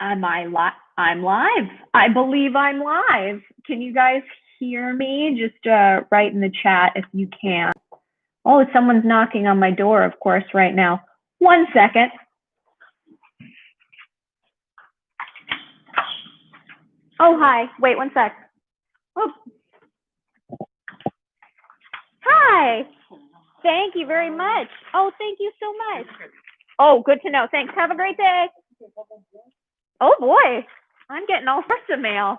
I'm live. I believe I'm live. Can you guys hear me? Just write in the chat if you can. Oh, someone's knocking on my door, of course, right now. 1 second. Oh, hi. Wait 1 sec. Oh. Hi. Thank you very much. Oh, thank you so much. Oh, good to know. Thanks. Have a great day. Oh, boy. I'm getting all sorts of mail.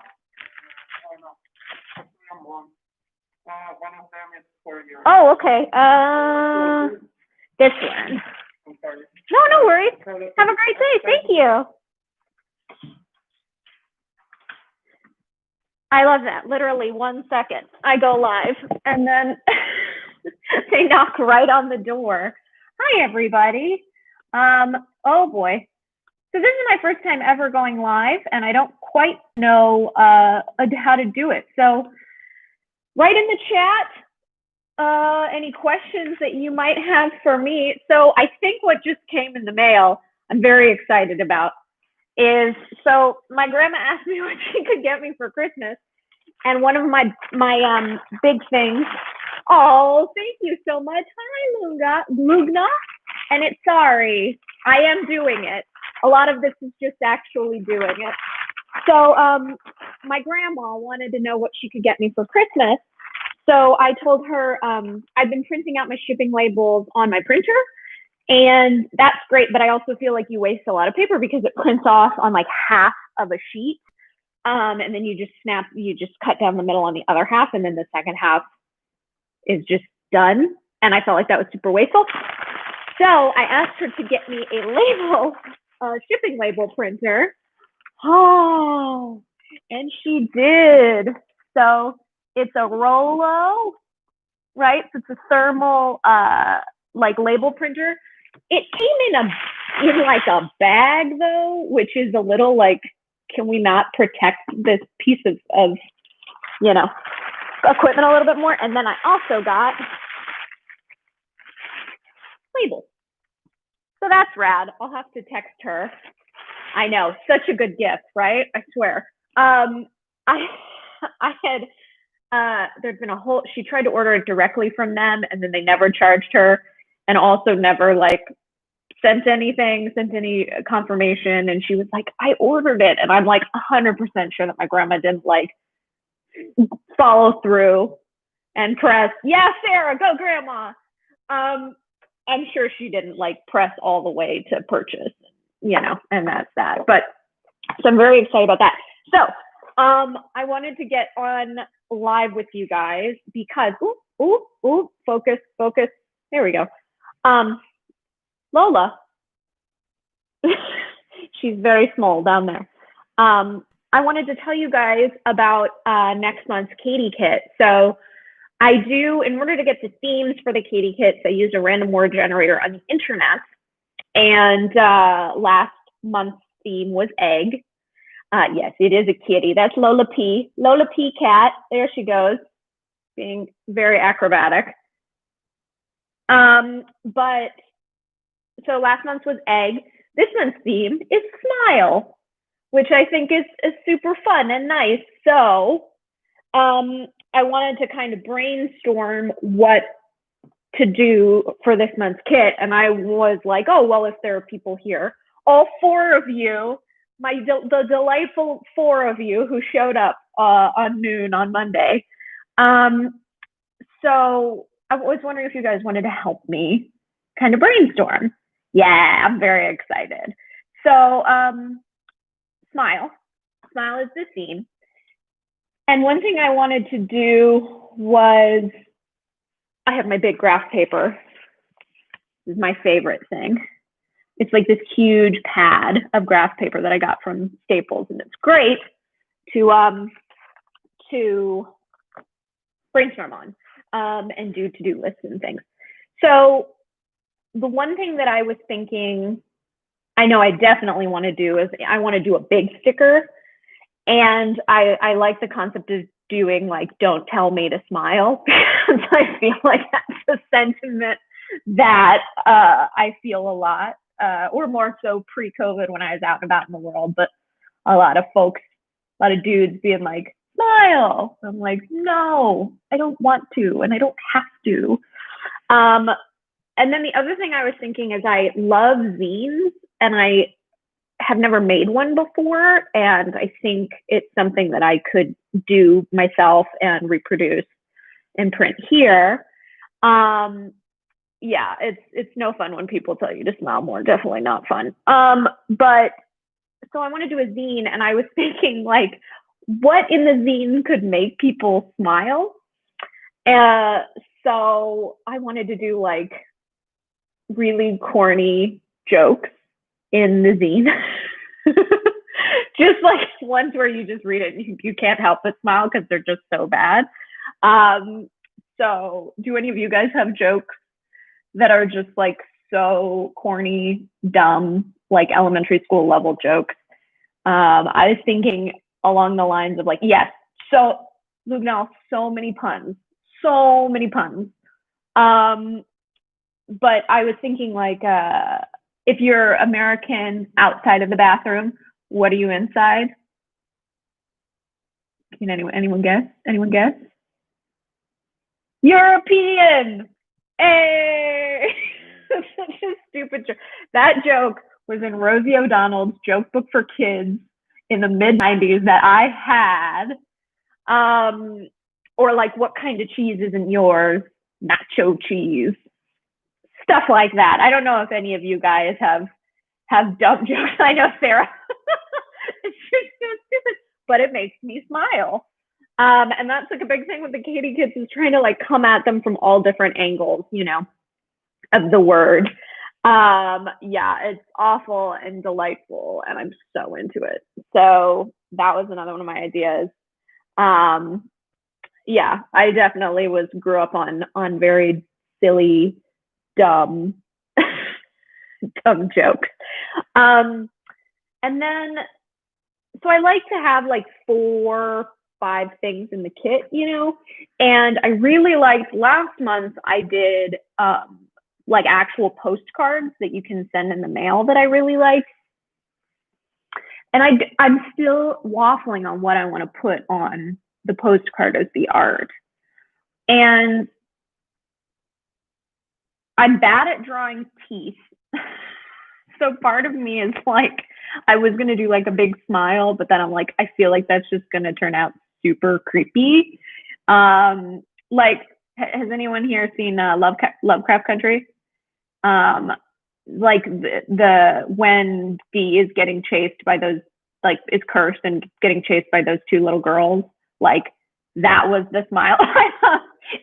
Oh, okay. This one. No worries. Have a great day. Thank you. I love that. Literally 1 second. I go live and then they knock right on the door. Hi, everybody. Oh boy. So this is my first time ever going live and I don't quite know how to do it. So write in the chat any questions that you might have for me. So I think what just came in the mail, I'm very excited about, is so my grandma asked me what she could get me for Christmas. And one of my big things, oh, thank you so much. Hi, Lugna. And it's sorry, I am doing it. A lot of this is just actually doing it. So my grandma wanted to know what she could get me for Christmas. So I told her I've been printing out my shipping labels on my printer. And that's great, but I also feel like you waste a lot of paper because it prints off on like half of a sheet. And then you just cut down the middle on the other half, and then the second half is just done. And I felt like that was super wasteful. So I asked her to get me a shipping label printer. Oh, and she did. So it's a Rollo, right? So it's a thermal like label printer. It came in like a bag though, which is a little like, can we not protect this piece of equipment a little bit more? And then I also got labels. So that's rad. I'll have to text her. I know, such a good gift, right? I swear. I had there's been she tried to order it directly from them and then they never charged her and also never like sent any confirmation. And she was like, I ordered it. And I'm like 100% sure that my grandma didn't like follow through and press, yeah, Sarah, go grandma. I'm sure she didn't like press all the way to purchase, and that's that. But so I'm very excited about that. So I wanted to get on live with you guys because, focus. There we go. Lola, she's very small down there. I wanted to tell you guys about next month's Katie Kit. So I do, in order to get the themes for the Katie Kits, I used a random word generator on the internet. And last month's theme was egg. Yes, it is a kitty. That's Lola P. Lola P cat. There she goes, being very acrobatic. But so last month was egg. This month's theme is smile, which I think is super fun and nice. So I wanted to kind of brainstorm what to do for this month's kit. And I was like, oh, well, if there are people here, all four of you, the delightful four of you who showed up on noon on Monday. So I was wondering if you guys wanted to help me kind of brainstorm. Yeah, I'm very excited. So smile is the theme. And one thing I wanted to do was, I have my big graph paper. This is my favorite thing. It's like this huge pad of graph paper that I got from Staples, and it's great to brainstorm on and do to-do lists and things. So the one thing that I was thinking, I know I definitely want to do is I want to do a big sticker. And I like the concept of doing like, don't tell me to smile. I feel like that's a sentiment that I feel a lot, or more so pre-COVID when I was out and about in the world. But a lot of folks, a lot of dudes being like, smile. I'm like, no, I don't want to, and I don't have to. Um, and then the other thing I was thinking is I love zines, and I have never made one before, and I think it's something that I could do myself and reproduce and print here. Yeah, it's no fun when people tell you to smile more. Definitely not fun. But so I want to do a zine, and I was thinking like, what in the zine could make people smile? Uh, so I wanted to do like really corny jokes in the zine. Just like ones where you just read it and you can't help but smile because they're just so bad. So do any of you guys have jokes that are just like so corny, dumb, like elementary school level jokes? I was thinking along the lines of like, yes, so Lugnell, so many puns, so many puns. But I was thinking like, if you're American outside of the bathroom, what are you inside? Can anyone guess? Anyone guess? European. Hey, such a stupid joke. That joke was in Rosie O'Donnell's joke book for kids in the mid '90s that I had. Or like, what kind of cheese isn't yours? Nacho cheese. Stuff like that. I don't know if any of you guys have dumb jokes. I know Sarah. It's just so stupid, but it makes me smile. And that's like a big thing with the Katie kids is trying to like come at them from all different angles, you know, of the word. Yeah, it's awful and delightful, and I'm so into it. So that was another one of my ideas. Yeah, I definitely grew up on very silly, dumb, dumb jokes. And then so I like to have like 4, 5 things in the kit, you know. And I really liked last month I did like actual postcards that you can send in the mail that I really liked. And I'm still waffling on what I want to put on the postcard as the art. And I'm bad at drawing teeth. So part of me is like, I was going to do like a big smile, but then I'm like, I feel like that's just going to turn out super creepy. Like, has anyone here seen Lovecraft Country? Like when Dee is getting chased by those, like is cursed and getting chased by those 2 little girls, like that was the smile.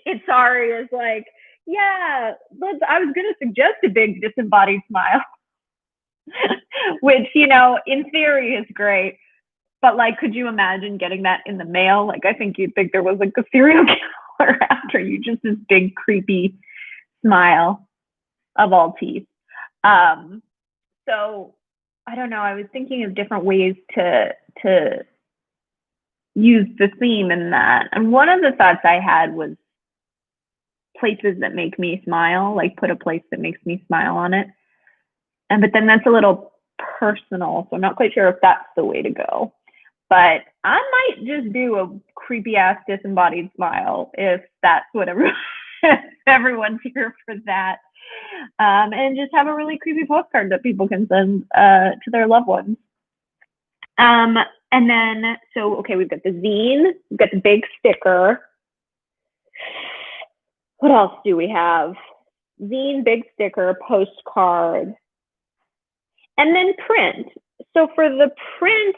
It's sorry is like, yeah, I was going to suggest a big disembodied smile. Which, you know, in theory is great. But like, could you imagine getting that in the mail? Like, I think you'd think there was like a serial killer after you, just this big, creepy smile of all teeth. So I don't know. I was thinking of different ways to use the theme in that. And one of the thoughts I had was places that make me smile, like put a place that makes me smile on it. But then that's a little personal, so I'm not quite sure if that's the way to go. But I might just do a creepy ass disembodied smile if that's what everyone's here for that. And just have a really creepy postcard that people can send to their loved ones. And then, so, okay, we've got the zine, we've got the big sticker. What else do we have? Zine, big sticker, postcard, and then print. So for the print,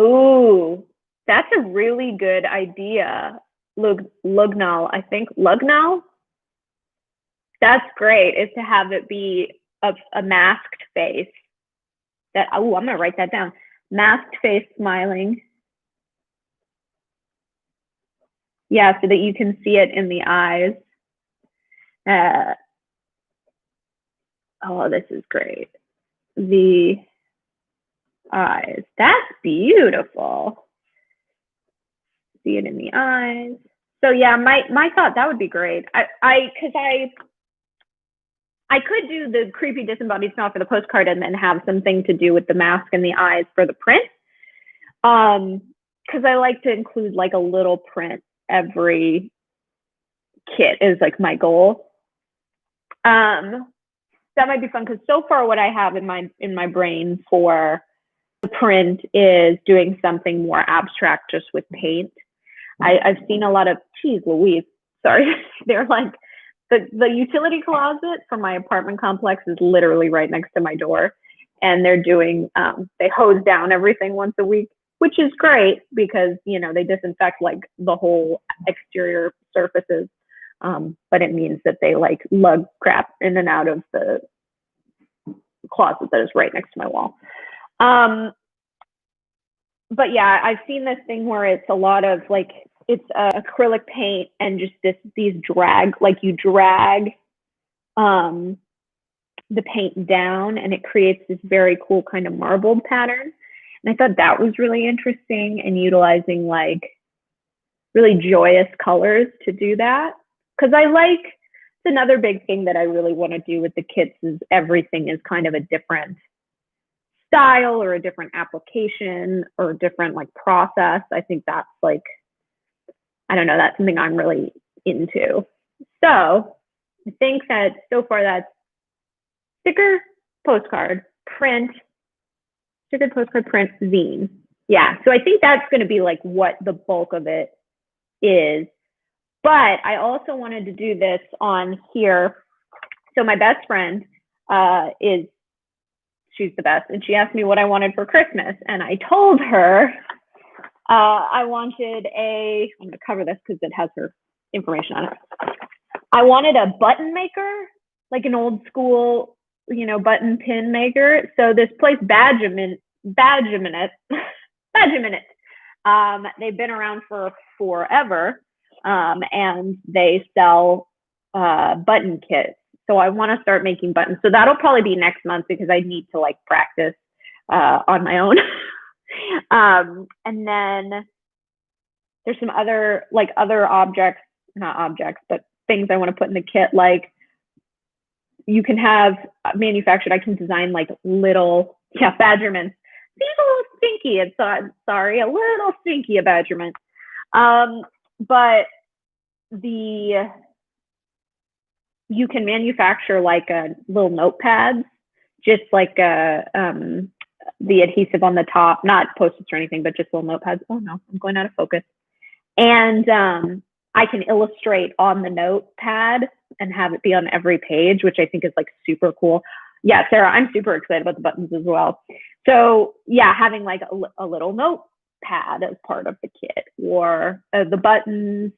ooh, that's a really good idea. Lugnal, I think. Lugnal? That's great, is to have it be a masked face. That, oh, I'm going to write that down. Masked face smiling. Yeah, so that you can see it in the eyes. Oh, this is great. The eyes. That's beautiful. See it in the eyes. So yeah, my thought, that would be great. I I could do the creepy disembodied smile for the postcard and then have something to do with the mask and the eyes for the print. Because I like to include like a little print every kit is like my goal. That might be fun because so far what I have in my brain for the print is doing something more abstract just with paint. I've seen a lot of, geez Louise, sorry, they're like, the utility closet for my apartment complex is literally right next to my door. And they're doing, they hose down everything once a week, which is great because, you know, they disinfect like the whole exterior surfaces. But it means that they like lug crap in and out of the closet that is right next to my wall. But yeah, I've seen this thing where it's a lot of like, it's acrylic paint and just these drag, like you drag the paint down and it creates this very cool kind of marbled pattern. And I thought that was really interesting, and utilizing like really joyous colors to do that. Because I like, it's another big thing that I really want to do with the kits is everything is kind of a different style or a different application or a different like process. I think that's like, I don't know, that's something I'm really into. So I think that so far that's sticker, postcard, print, sticker, postcard, print, zine. Yeah, so I think that's going to be like what the bulk of it is. But I also wanted to do this on here. So my best friend she's the best, and she asked me what I wanted for Christmas, and I told her I wanted I'm going to cover this because it has her information on it. I wanted a button maker, like an old school, you know, button pin maker. So this place, Badgeminute, they've been around for forever, and they sell button kits. So I want to start making buttons. So that'll probably be next month because I need to like practice on my own. And then there's some other objects, not objects, but things I want to put in the kit. Like you can have manufactured, I can design like little, Badgermans. Seems a little stinky. It's sorry, a little stinky, a Badgerman. But you can manufacture like a little notepads, just like the adhesive on the top, not Post-its or anything, but just little notepads. Oh no, I'm going out of focus. And I can illustrate on the notepad and have it be on every page, which I think is like super cool. Yeah, Sarah, I'm super excited about the buttons as well. So yeah, having like a little notepad as part of the kit, or the buttons.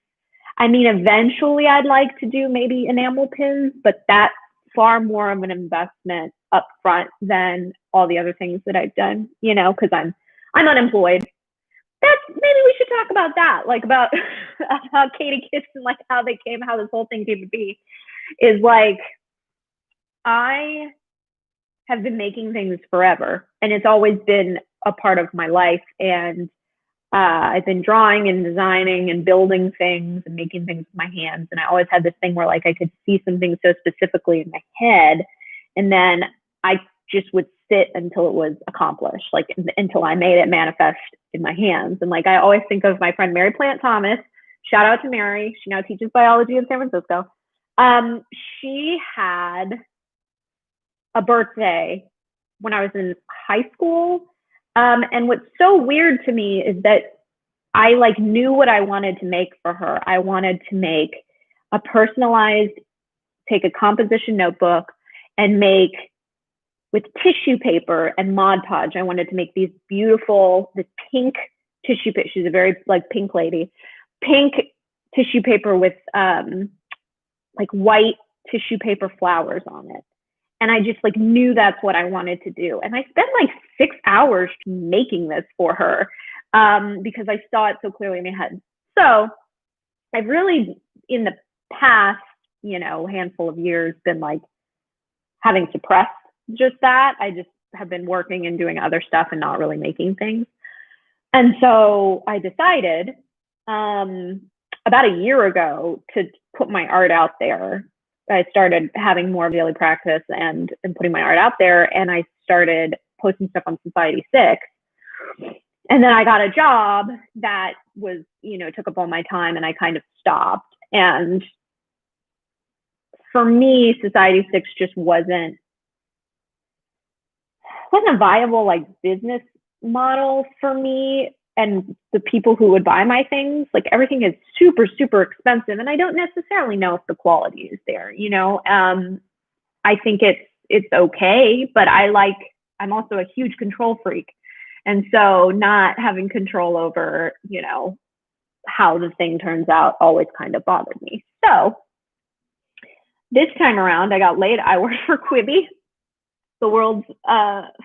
I mean, eventually I'd like to do maybe enamel pins, but that's far more of an investment up front than all the other things that I've done, you know, because I'm unemployed. Maybe we should talk about that, like about how Katie Kits and like how this whole thing came to be. Is like, I have been making things forever, and it's always been a part of my life. And I've been drawing and designing and building things and making things with my hands. And I always had this thing where like I could see something so specifically in my head, and then I just would sit until it was accomplished, like until I made it manifest in my hands. And like I always think of my friend Mary Plant Thomas. Shout out to Mary. She now teaches biology in San Francisco. She had a birthday when I was in high school. And what's so weird to me is that I like knew what I wanted to make for her. I wanted to make take a composition notebook and make with tissue paper and Mod Podge. I wanted to make this pink tissue paper. She's a very like pink lady, pink tissue paper with like white tissue paper flowers on it. And I just like knew that's what I wanted to do. And I spent like 6 hours making this for her because I saw it so clearly in my head. So I've really, in the past, handful of years, been like having suppressed just that. I just have been working and doing other stuff and not really making things. And so I decided about a year ago to put my art out there I started having more daily practice and putting my art out there, and I started posting stuff on Society6. And then I got a job that was, took up all my time, and I kind of stopped. And for me, Society6 just wasn't a viable like business model for me and the people who would buy my things. Like, everything is super, super expensive, and I don't necessarily know if the quality is there. I think it's okay, but I'm also a huge control freak. And so not having control over, how the thing turns out always kind of bothered me. So this time around, I got laid. I worked for Quibi, the world's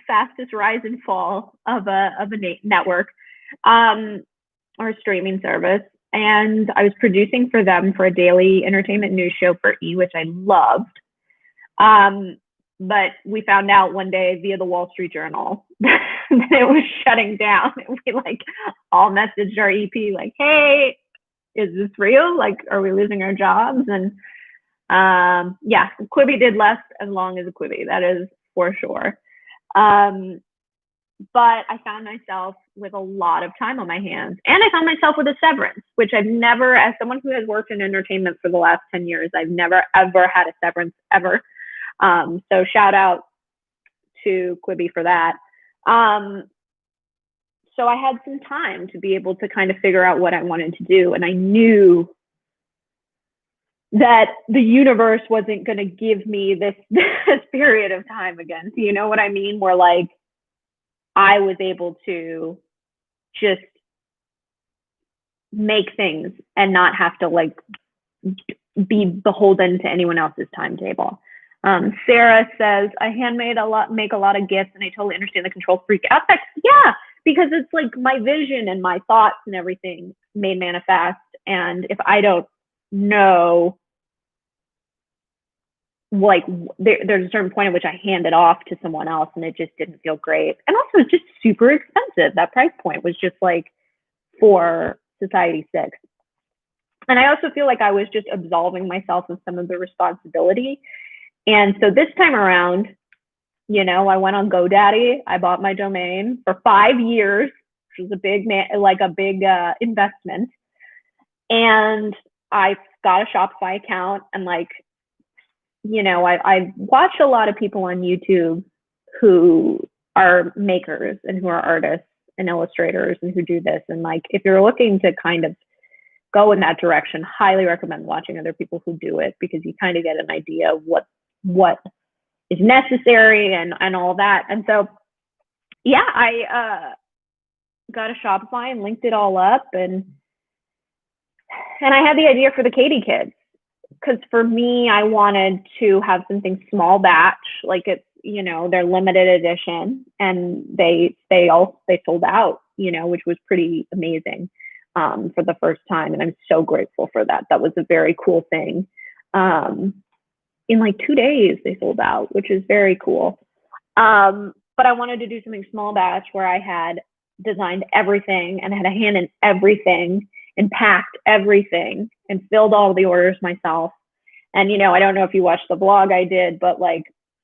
fastest rise and fall of a network or streaming service. And I was producing for them for a daily entertainment news show for E!, which I loved. But we found out one day via the Wall Street Journal that it was shutting down. And we all messaged our EP like, hey, is this real? Like, are we losing our jobs? And yeah, Quibi did last as long as a Quibi, that is for sure. But I found myself with a lot of time on my hands, and I found myself with a severance, which I've never, as someone who has worked in entertainment for the last 10 years, I've never, ever had a severance ever. So shout out to Quibi for that. So I had some time to be able to kind of figure out what I wanted to do. And I knew that the universe wasn't going to give me this period of time again. So, you know what I mean? Where I was able to just make things and not have to be beholden to anyone else's timetable. Sarah says, I make a lot of gifts, and I totally understand the control freak aspect. Yeah, because it's my vision and my thoughts and everything may manifest. And if I don't know, there's a certain point at which I hand it off to someone else, and it just didn't feel great. And also, it's just super expensive. That price point was just for Society6. And I also feel like I was just absolving myself of some of the responsibility. And so this time around, I went on GoDaddy. I bought my domain for 5 years, which was a big investment. And I got a Shopify account, and I watch a lot of people on YouTube who are makers and who are artists and illustrators and who do this. And if you're looking to kind of go in that direction, highly recommend watching other people who do it, because you kind of get an idea of what is necessary and all that. And so, yeah, I got a Shopify and linked it all up, and I had the idea for the Katie Kids, because for me, I wanted to have something small batch, it's they're limited edition, and they sold out, which was pretty amazing for the first time, and I'm so grateful for that. That was a very cool thing. In 2 days they sold out, which is very cool. But I wanted to do something small batch where I had designed everything and had a hand in everything and packed everything and filled all the orders myself. And, I don't know if you watched the vlog I did, but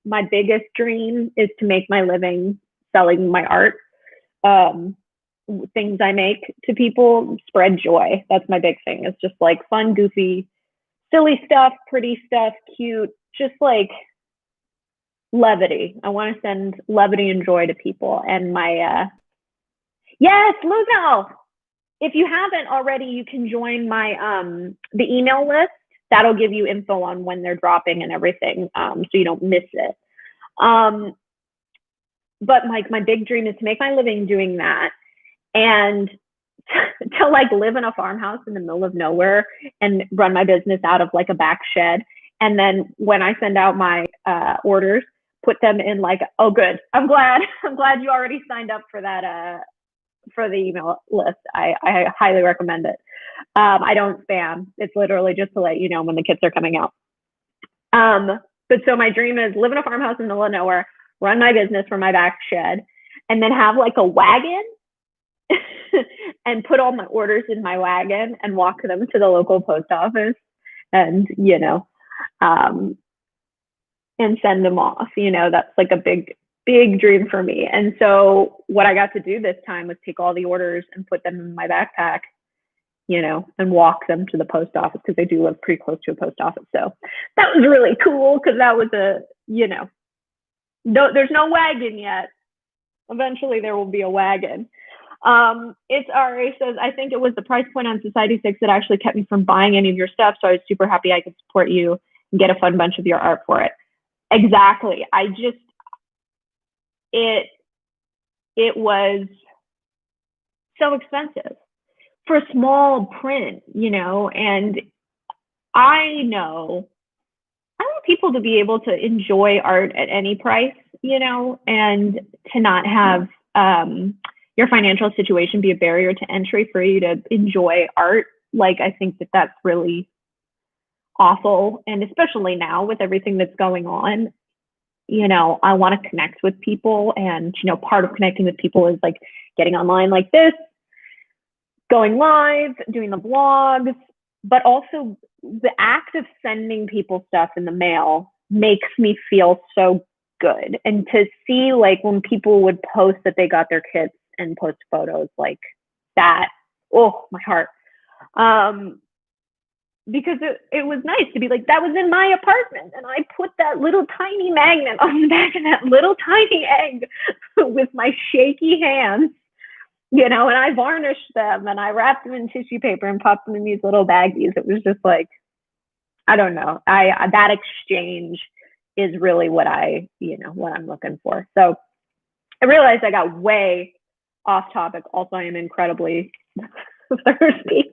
my biggest dream is to make my living selling my art. Things I make to people, spread joy. That's my big thing. It's just fun, goofy, silly stuff, pretty stuff, cute, just levity. I want to send levity and joy to people. And yes, Lugo, if you haven't already, you can join my the email list. That'll give you info on when they're dropping and everything, so you don't miss it. But my big dream is to make my living doing that, and to live in a farmhouse in the middle of nowhere and run my business out of a back shed. And then when I send out my orders, put them in oh, good. I'm glad you already signed up for that, for the email list. I highly recommend it. I don't spam. It's literally just to let you know when the kits are coming out. But so my dream is live in a farmhouse in the middle of nowhere, run my business from my back shed, and then have a wagon and put all my orders in my wagon and walk them to the local post office, and and send them off. That's like a big, big dream for me. And so what I got to do this time was take all the orders and put them in my backpack, and walk them to the post office, because I do live pretty close to a post office. So that was really cool, because that was there's no wagon yet. Eventually there will be a wagon. It's RA says, I think it was the price point on Society6 that actually kept me from buying any of your stuff. So I was super happy I could support you and get a fun bunch of your art for it. Exactly. It was so expensive for small print, and I want people to be able to enjoy art at any price, and to not have your financial situation be a barrier to entry for you to enjoy art. Like, I think that that's really awful. And especially now with everything that's going on, I want to connect with people. And, part of connecting with people is like getting online like this, going live, doing the vlogs, but also the act of sending people stuff in the mail makes me feel so good. And to see, like, when people would post that they got their kits and post photos like that, oh, my heart. Because it was nice to be like, that was in my apartment, and I put that little tiny magnet on the back of that little tiny egg with my shaky hands, and I varnished them and I wrapped them in tissue paper and popped them in these little baggies. It was just like, I don't know. That exchange is really what what I'm looking for. So I realized I got way off topic. Also, I am incredibly thirsty.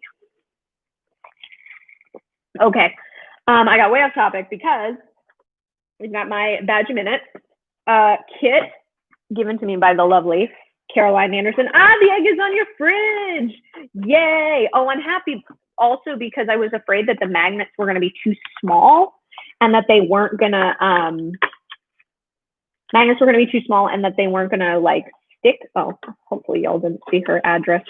Okay. I got way off topic because we've got my Badge a Minute kit given to me by the lovely Caroline Anderson. The egg is on your fridge. Yay. Oh, I'm happy also because I was afraid that the magnets were going to be too small and that they weren't going to, magnets were going to be too small and that they weren't going to like stick. Oh, hopefully y'all didn't see her address.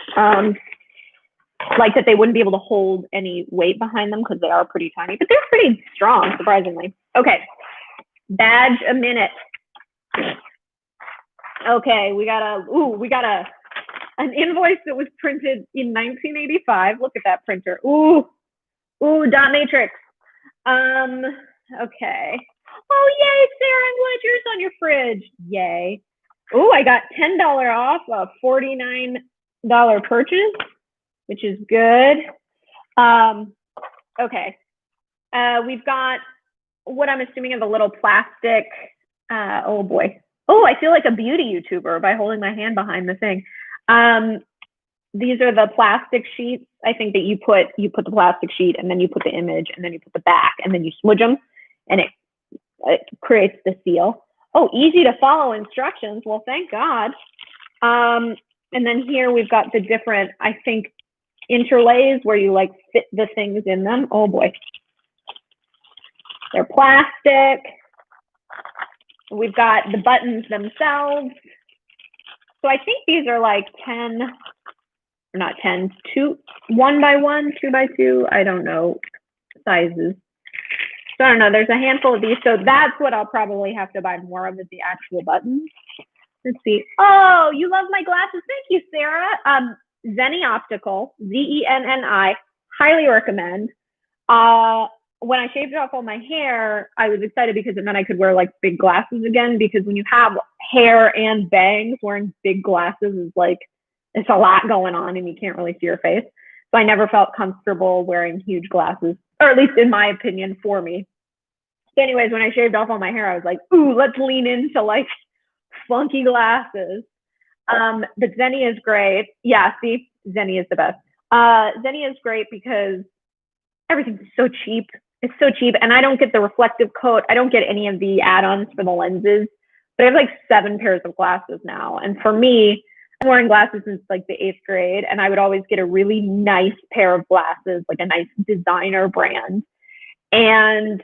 Like that they wouldn't be able to hold any weight behind them because they are pretty tiny, but they're pretty strong, surprisingly. Okay, Badge a Minute. Okay, we got an invoice that was printed in 1985. Look at that printer. Ooh, dot matrix. Okay. Oh, yay, Sarah, I'm glad yours on your fridge. Yay. Ooh, I got $10 off a $49 purchase, which is good. Okay. We've got what I'm assuming is a little plastic, oh boy. Oh, I feel like a beauty YouTuber by holding my hand behind the thing. These are the plastic sheets. I think that you put the plastic sheet and then you put the image and then you put the back and then you smudge them and it creates the seal. Oh, easy to follow instructions. Well, thank God. And then here we've got the different, I think, interlays where you like fit the things in them. Oh boy. They're plastic. We've got the buttons themselves. So I think these are like 10, or not 10, 1 by 1, 2 by 2, I don't know, sizes. So I don't know, there's a handful of these. So that's what I'll probably have to buy more of, is the actual buttons. Let's see. Oh, you love my glasses. Thank you, Sarah. Zenni Optical, Zenni, highly recommend. When I shaved off all my hair, I was excited because it meant I could wear like big glasses again, because when you have hair and bangs, wearing big glasses is like, it's a lot going on and you can't really see your face. So I never felt comfortable wearing huge glasses, or at least in my opinion, for me. So anyways, when I shaved off all my hair, I was like, ooh, let's lean into like funky glasses. But Zenni is great. Yeah, see, Zenni is the best. Zenni is great because everything's so cheap. It's so cheap. And I don't get the reflective coat. I don't get any of the add-ons for the lenses, but I have like 7 pairs of glasses now. And for me, I'm wearing glasses since like the 8th grade, and I would always get a really nice pair of glasses, like a nice designer brand. And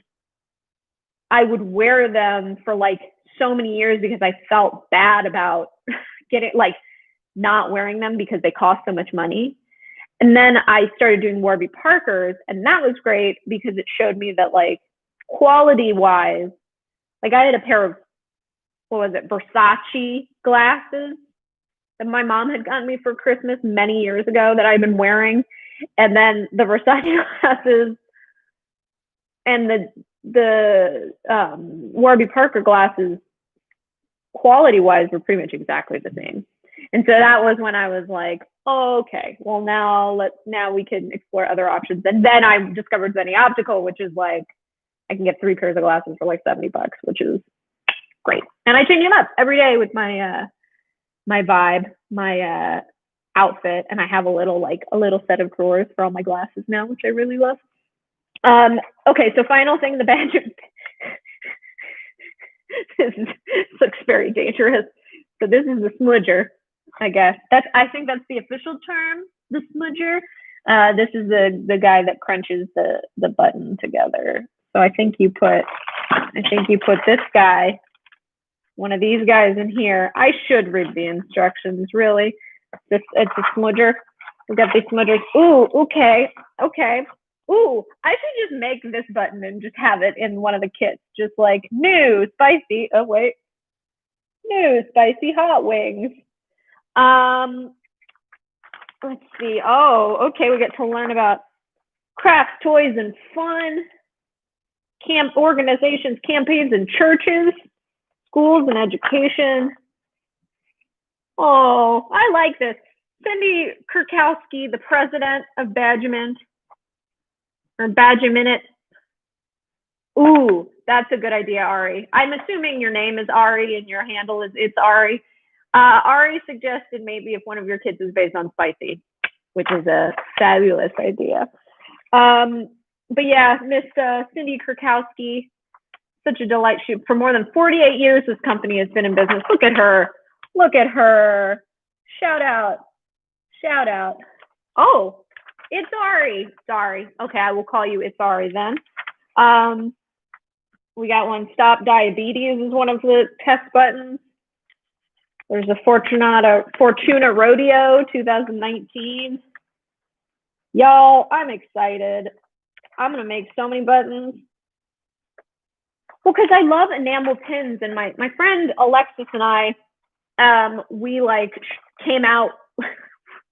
I would wear them for like so many years because I felt bad about getting like not wearing them because they cost so much money. And then I started doing Warby Parkers, and that was great because it showed me that like, quality wise, like I had a pair of, what was it, Versace glasses that my mom had gotten me for Christmas many years ago that I've been wearing. And then the Versace glasses and the Warby Parker glasses, quality wise, were pretty much exactly the same. And so that was when I was like, oh, okay, well now we can explore other options. And then I discovered Zenni Optical, which is like I can get 3 pairs of glasses for like $70, which is great. And I change them up every day with my my vibe, my outfit, and I have a little set of drawers for all my glasses now, which I really love. Okay, so final thing, the badge. This looks very dangerous. So this is the smudger, I guess. I think that's the official term, the smudger. This is the guy that crunches the button together. So I think you put this guy, one of these guys in here. I should read the instructions, really. It's a smudger. We got these smudgers. Ooh, okay. Ooh, I should just make this button and just have it in one of the kits. Just like new spicy hot wings. Let's see. Oh, okay. We get to learn about crafts, toys, and fun. Camp organizations, campaigns, and churches, schools, and education. Oh, I like this. Cindy Kurkowski, the president of Badgerment, or Badgerminute. Ooh, that's a good idea, Ari. I'm assuming your name is Ari and your handle is It's Ari. Ari suggested maybe if one of your kids is based on spicy, which is a fabulous idea. But yeah, Miss Cindy Kurkowski, such a delight. For more than 48 years, this company has been in business. Look at her. Shout out. Oh, It's Ari. Sorry. Okay, I will call you It's Ari then. We got one. Stop Diabetes is one of the test buttons. There's a Fortuna Rodeo 2019. Y'all, I'm excited. I'm going to make so many buttons. Well, because I love enamel pins, and my friend Alexis and I, we came out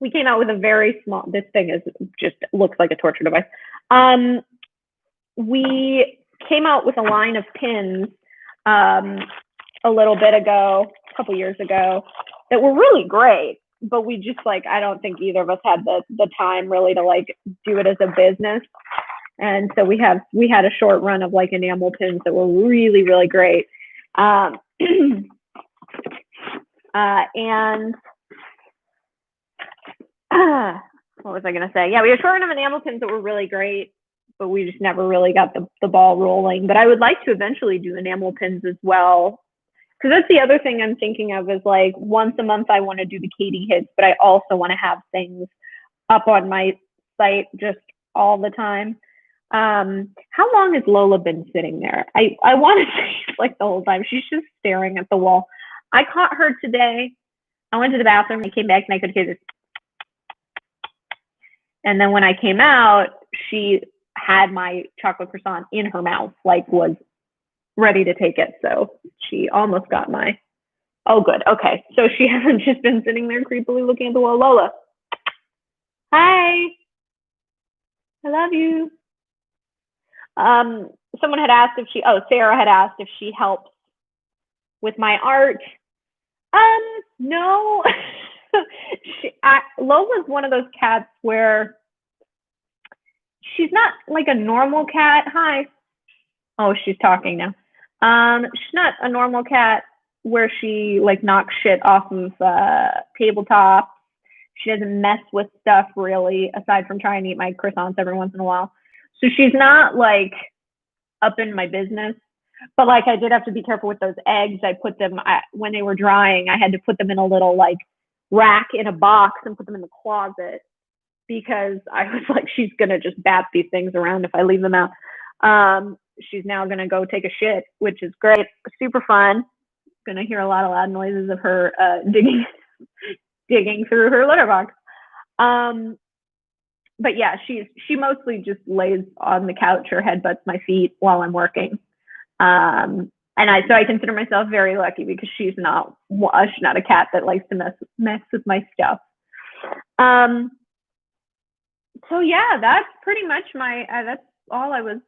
with a very small, this thing just looks like a torture device. We came out with a line of pins a little bit ago, a couple years ago, that were really great, but we just I don't think either of us had the time really to do it as a business. And so we had a short run of enamel pins that were really, really great. And what was I going to say? Yeah, we had a short run of enamel pins that were really great, but we just never really got the ball rolling. But I would like to eventually do enamel pins as well, because that's the other thing I'm thinking of is once a month I want to do the Katie hits, but I also want to have things up on my site just all the time. How long has Lola been sitting there? I want to say the whole time. She's just staring at the wall. I caught her today. I went to the bathroom. I came back and I could hear this. And then when I came out, she had my chocolate croissant in her mouth, was ready to take it. So she almost got my, oh, good. Okay. So she hasn't just been sitting there creepily looking at the wall. Lola. Hi. I love you. Someone had asked Sarah had asked if she helps with my art. No. Lola's one of those cats where she's not a normal cat. Hi. Oh, she's talking now. She's not a normal cat where she knocks shit off of tabletops. She doesn't mess with stuff really, aside from trying to eat my croissants every once in a while. So she's not up in my business. But I did have to be careful with those eggs. I put them when they were drying. I had to put them in a little rack in a box and put them in the closet, because I was she's gonna just bat these things around if I leave them out. She's now gonna go take a shit, which is great, super fun. Gonna hear a lot of loud noises of her digging through her litter box. but yeah, she mostly just lays on the couch or headbutts my feet while I'm working. And I consider myself very lucky because she's not a cat that likes to mess with my stuff. So yeah, that's pretty much that's all I was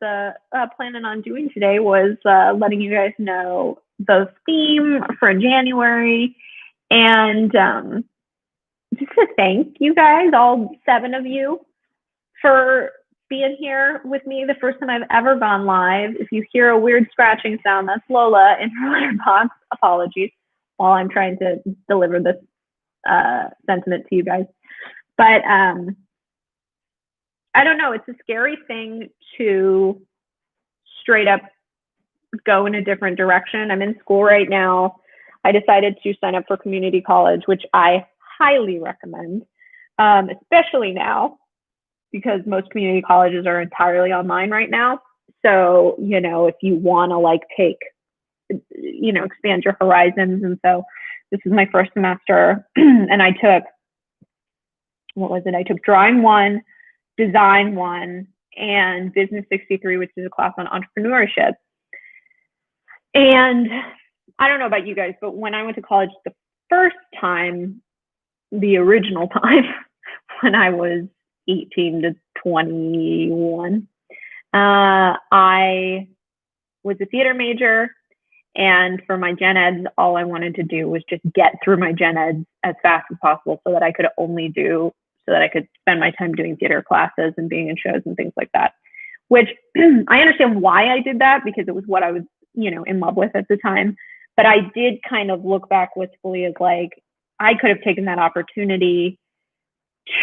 planning on doing today, was letting you guys know the theme for January, and just to thank you guys, all 7 of you, for being here with me the first time I've ever gone live. If you hear a weird scratching sound, that's Lola in her litter box. Apologies while I'm trying to deliver this sentiment to you guys. But I don't know, it's a scary thing to straight up go in a different direction. I'm in school right now. I decided to sign up for community college, which I highly recommend, especially now, because most community colleges are entirely online right now. So, if you want to expand your horizons. And so this is my first semester and I took, I took Drawing 1, Design 1, and Business 63, which is a class on entrepreneurship. And I don't know about you guys, but when I went to college the first time, the original time, when I was 18 to 21, I was a theater major. And for my gen eds, all I wanted to do was just get through my gen eds as fast as possible so that I could spend my time doing theater classes and being in shows and things like that, which I understand why I did that, because it was what I was, in love with at the time. But I did kind of look back wistfully as I could have taken that opportunity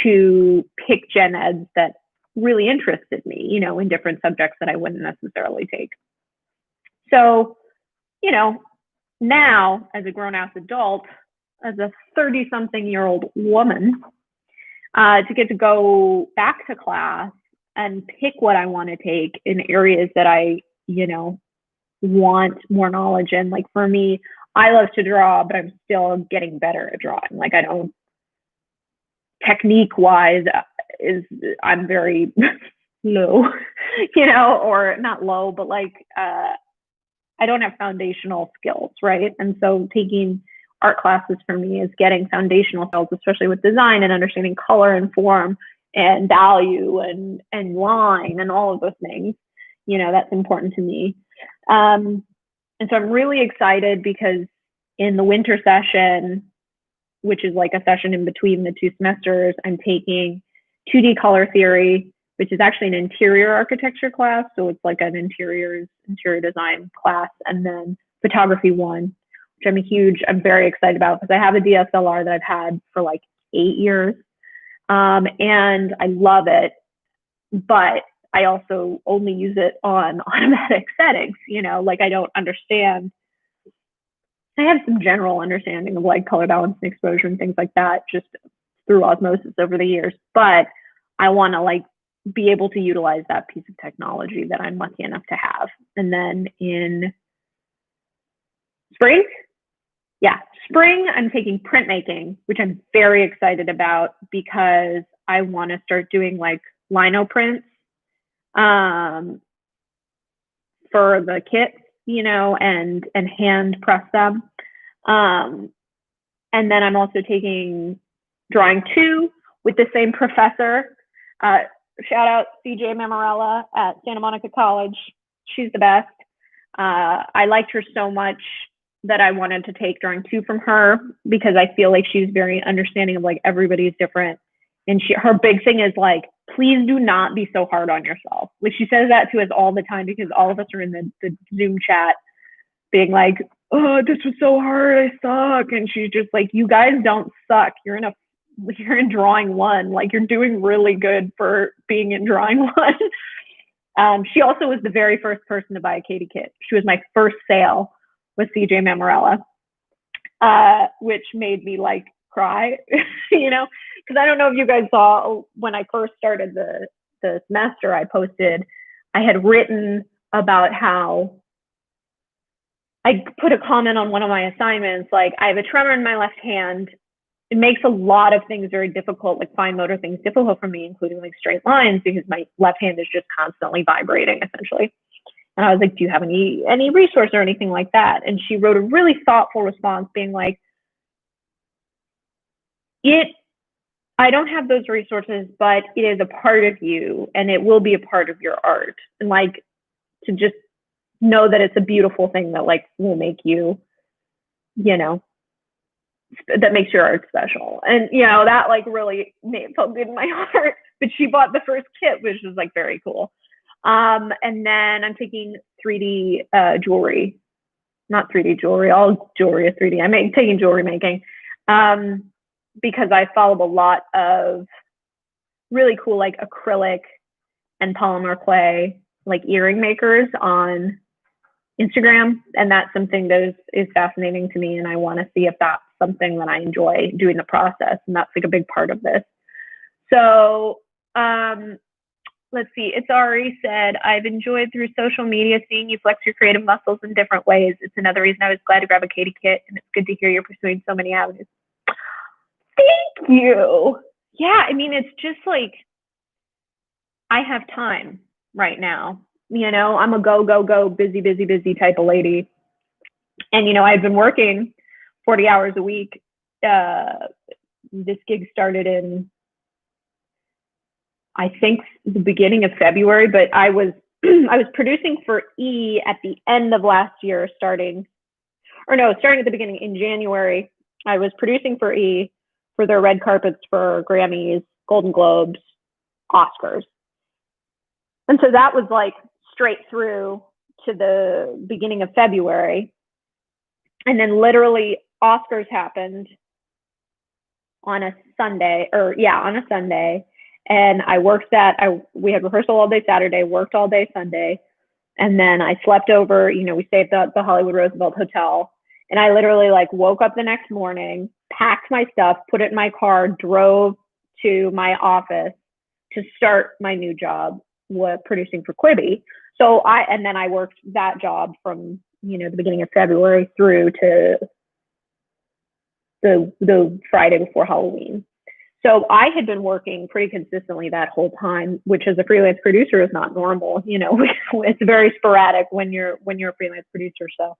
to pick gen eds that really interested me, in different subjects that I wouldn't necessarily take. So, now as a grown-ass adult, as a 30-something-year-old woman, to get to go back to class and pick what I want to take in areas that I, want more knowledge in. Like for me, I love to draw, but I'm still getting better at drawing. Technique wise I'm very low, or not low, but I don't have foundational skills, right? And so taking art classes for me is getting foundational skills, especially with design and understanding color and form and value and line and all of those things. That's important to me. And so I'm really excited because in the winter session, which is like a session in between the 2 semesters, I'm taking 2D color theory, which is actually an interior architecture class. So it's like an interior design class, and then photography 1, which I'm very excited about because I have a DSLR that I've had for 8 years. And I love it, but I also only use it on automatic settings, I don't understand. I have some general understanding of color balance and exposure and things like that just through osmosis over the years, but I want to be able to utilize that piece of technology that I'm lucky enough to have. And then in spring, I'm taking printmaking, which I'm very excited about because I want to start doing lino prints for the kits, and hand press them. And then I'm also taking Drawing 2 with the same professor. Shout out CJ Mamarella at Santa Monica College. She's the best. I liked her so much that I wanted to take Drawing 2 from her because I feel like she's very understanding of everybody's different. And her big thing is please do not be so hard on yourself. She says that to us all the time because all of us are in the Zoom chat being oh, this was so hard, I suck. And she's just you guys don't suck. You're in Drawing 1. You're doing really good for being in Drawing 1. She also was the very first person to buy a Katie kit. She was my first sale with CJ Mamarella, which made me cry, because I don't know if you guys saw when I first started the semester, I had written about how I put a comment on one of my assignments, I have a tremor in my left hand it makes a lot of things very difficult, like fine motor things difficult for me, including like straight lines, because my left hand is just constantly vibrating essentially. And I was like, do you have any resource or anything like that? And she wrote a really thoughtful response being like, I don't have those resources, but it is a part of you and it will be a part of your art. And like to just know that it's a beautiful thing that like will make you, you know, that makes your art special. And, you know, that like really made felt good in my heart. But she bought the first kit, which was like very cool. And then I'm taking 3D jewelry, not 3D jewelry, all jewelry is 3D. I'm taking jewelry making because I follow a lot of really cool like acrylic and polymer clay like earring makers on Instagram. And that's something that is fascinating to me. And I want to see if that's something that I enjoy doing the process. And that's like a big part of this. So let's see. It's already said, I've enjoyed through social media seeing you flex your creative muscles in different ways. It's another reason I was glad to grab a Katie kit. And it's good to hear you're pursuing so many avenues. Thank you. Yeah, I mean, it's just like, I have time right now. You know, I'm a go, busy type of lady. And, you know, I've been working 40 hours a week. This gig started in, I think, the beginning of February, but I was producing for E at the end of last year, starting at the beginning in January. I was producing for E for their red carpets for Grammys, Golden Globes, Oscars. And so that was like straight through to the beginning of February. And then literally Oscars happened on a Sunday. And I worked we had rehearsal all day Saturday, worked all day Sunday. And then I slept over, you know, we stayed at the Hollywood Roosevelt Hotel. And I literally like woke up the next morning, packed my stuff, put it in my car, drove to my office to start my new job with producing for Quibi. And then I worked that job from, you know, the beginning of February through to the Friday before Halloween. So I had been working pretty consistently that whole time, which as a freelance producer is not normal. You know, it's very sporadic when you're a freelance producer. So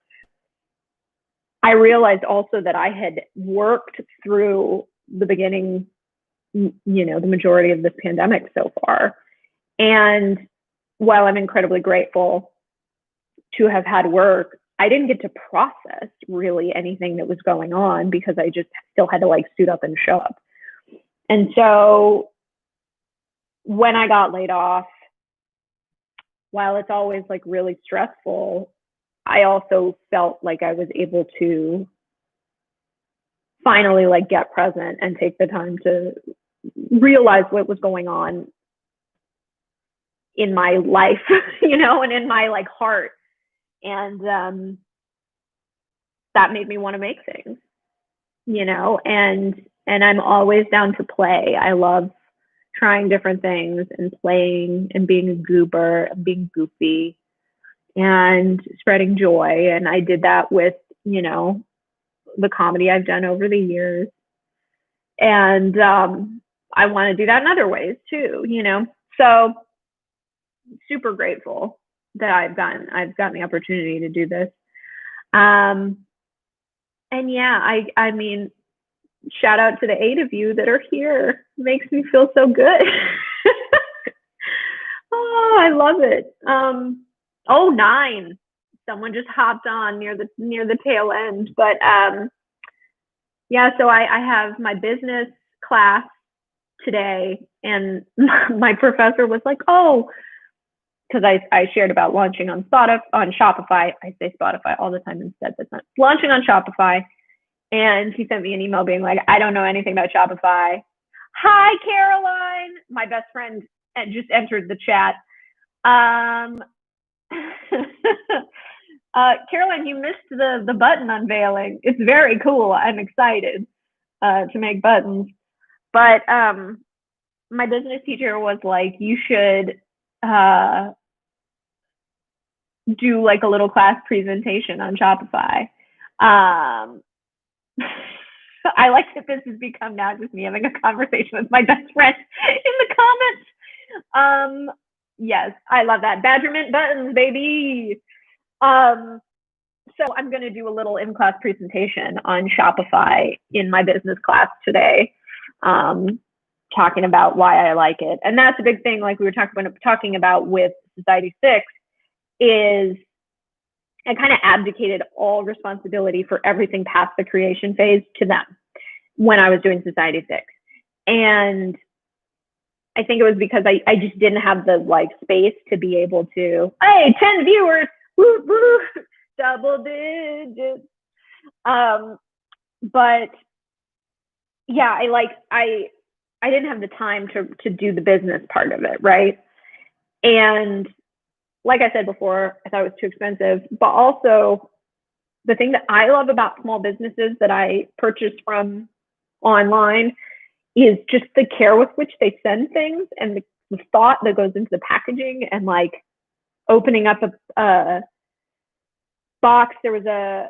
I realized also that I had worked through the beginning, you know, the majority of this pandemic so far. And while I'm incredibly grateful to have had work, I didn't get to process really anything that was going on because I just still had to like suit up and show up. And so when I got laid off, while it's always like really stressful, I also felt like I was able to finally like get present and take the time to realize what was going on in my life, you know, and in my like heart. And that made me want to make things, you know, and I'm always down to play. I love trying different things and playing and being a goober and being goofy and spreading joy. And I did that with, you know, the comedy I've done over the years. And I want to do that in other ways too, you know. So super grateful that I've gotten the opportunity to do this. And yeah, I mean, shout out to the 8 of you that are here. It makes me feel so good. Oh, I love it. 9. Someone just hopped on near the tail end. But yeah, so I have my business class today, and my professor was like, oh, because I shared about launching on Shopify. I say Spotify all the time instead, but not launching on Shopify. And he sent me an email being like, I don't know anything about Shopify. Hi, Caroline. My best friend just entered the chat. Caroline, you missed the button unveiling. It's very cool. I'm excited to make buttons. But my business teacher was like, you should do like a little class presentation on Shopify. I like that this has become now just me having a conversation with my best friend in the comments. Yes, I love that. Badgerment buttons, baby. So I'm going to do a little in-class presentation on Shopify in my business class today, talking about why I like it. And that's a big thing, like we were talking about with Society 6, is I kind of abdicated all responsibility for everything past the creation phase to them when I was doing Society 6. And I think it was because I just didn't have the space to be able to, hey, 10 viewers, woo, woo, double digits. But yeah, I didn't have the time to do the business part of it, right? And like I said before, I thought it was too expensive. But also, the thing that I love about small businesses that I purchase from online is just the care with which they send things and the thought that goes into the packaging and opening up a box. There was a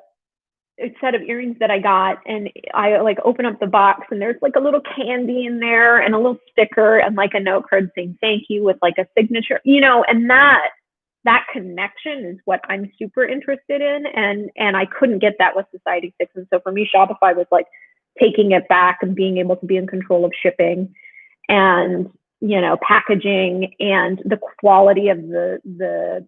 set of earrings that I got, and I open up the box and there's a little candy in there and a little sticker and a note card saying thank you with a signature, and that connection is what I'm super interested in. And I couldn't get that with Society 6. And so for me, Shopify was taking it back and being able to be in control of shipping and, packaging and the quality of the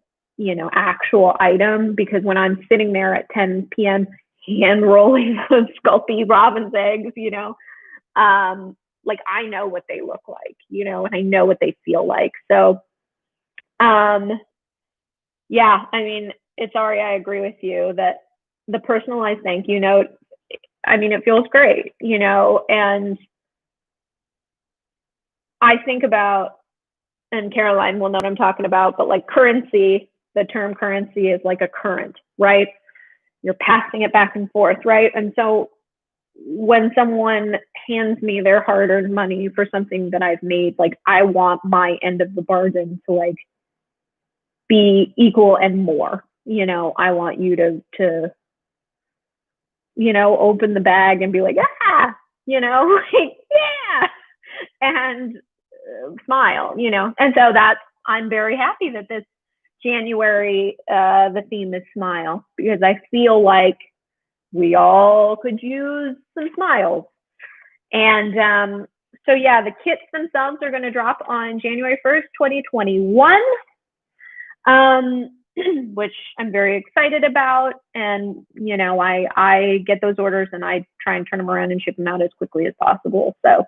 actual item. Because when I'm sitting there at 10 p.m. hand rolling those Sculpey Robin's eggs, I know what they look like, and I know what they feel like. So, yeah, I mean, it's Ari, I agree with you that the personalized thank you note, I mean, it feels great, and I think about, and Caroline will know what I'm talking about, but currency, the term currency is a current, right? You're passing it back and forth, right? And so when someone hands me their hard-earned money for something that I've made, I want my end of the bargain to be equal and more. I want you to open the bag and be yeah, yeah, and smile, and so I'm very happy that this January, the theme is smile, because I feel like we all could use some smiles. And so yeah, the kits themselves are going to drop on January 1st, 2021, which I'm very excited about. And, I get those orders and I try and turn them around and ship them out as quickly as possible. So,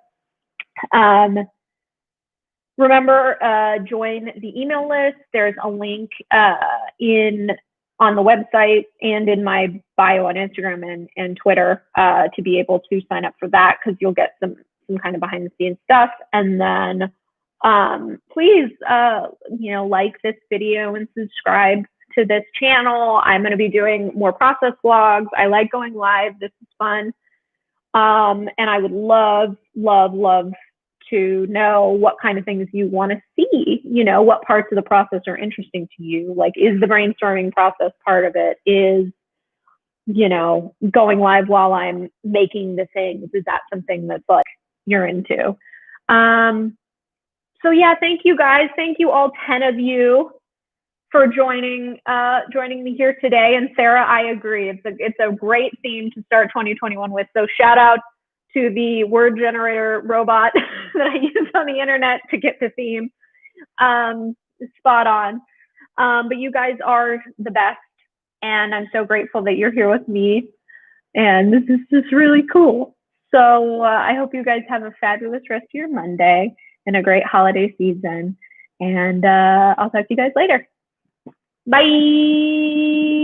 remember, join the email list. There's a link on the website and in my bio on Instagram and Twitter to be able to sign up for that, because you'll get some kind of behind the scenes stuff. And then please, like this video and subscribe to this channel. I'm going to be doing more process vlogs. I like going live. This is fun. And I would love, love, love to know what kind of things you want to see, what parts of the process are interesting to you. Is the brainstorming process part of it? Is, going live while I'm making the things, is that something that's you're into? So yeah, thank you guys. Thank you all 10 of you for joining me here today. And Sarah, I agree. It's a great theme to start 2021 with. So shout out to the word generator robot that I use on the internet to get the theme spot on. But you guys are the best, and I'm so grateful that you're here with me. And this is just really cool. So I hope you guys have a fabulous rest of your Monday and a great holiday season. And I'll talk to you guys later. Bye.